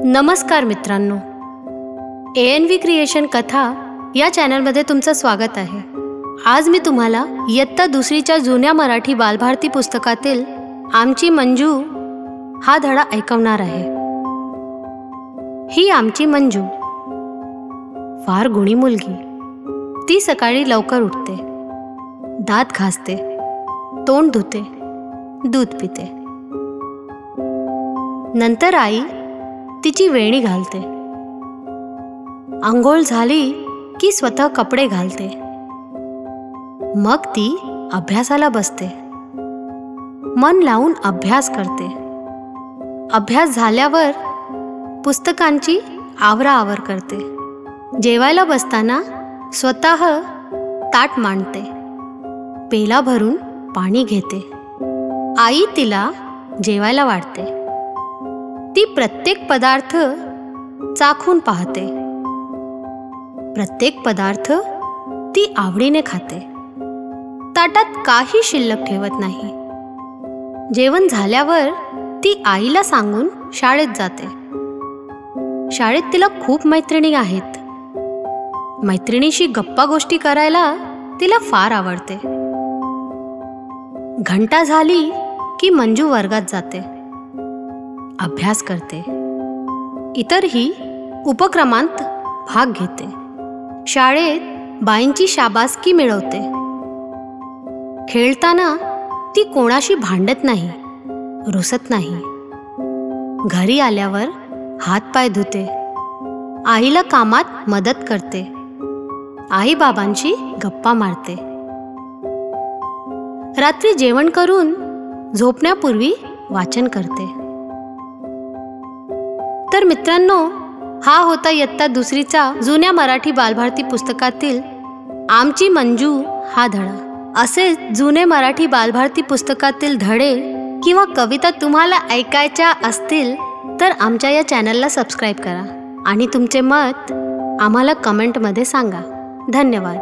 नमस्कार मित्रांनो, ANV creation कथा या चॅनलमध्ये तुमचं स्वागत आहे। आज मी तुम्हाला इयत्ता दुसरीच्या जुन्या मराठी बालभारती पुस्तकातील आमची मंजू हा धडा ऐकवणार आहे। ही आमची मंजू फार गुणी मुलगी। ती सकाळी लवकर उठते, दात घासते, तोंड धुते, दूध पिते। नंतर आई तिची वेणी घालते। अंघोळ झाली की स्वतः कपडे घालते। मग ती अभ्यासाला बसते, मन लावून अभ्यास करते। अभ्यास झाल्यावर पुस्तकांची आवराआवर करते। जेवायला बसताना स्वतः ताट मांडते, पेला भरून पाणी घेते। आई तिला जेवायला वाढते। ती प्रत्येक पदार्थ चाखून पाहते, प्रत्येक पदार्थ ती आवडीने खाते। ताटात काही शिल्लक ठेवत नाही। जेवण झाल्यावर ती आईला सांगून शाळेत जाते। शाळेत तिला खूप मैत्रिणी आहेत। मैत्रिणीशी गप्पा गोष्टी करायला तिला फार आवडते। घंटा झाली की मंजू वर्गात जाते, अभ्यास करते। इतरही उपक्रमांत भाग घेते। शाळेत बाईंची शाबासकी मिळवते। खेळताना ती कोणाशी भांडत नाही, रुसत नाही। घरी आल्यावर हात पाय धुते, आईला कामात मदत करते, आई बाबांशी गप्पा मारते। रात्री जेवण करून झोपण्यापूर्वी वाचन करते। तर मित्रांनो, हा होता इयत्ता दुसरीचा जुन्या मराठी बालभारती पुस्तकातील आमची मंजू हा धडा। असे जुने मराठी बालभारती पुस्तकातील धडे किंवा कविता तुम्हाला ऐकायच्या असतील तर आमच्या या चॅनलला सबस्क्राईब करा आणि तुमचे मत आम्हाला कमेंटमध्ये सांगा। धन्यवाद।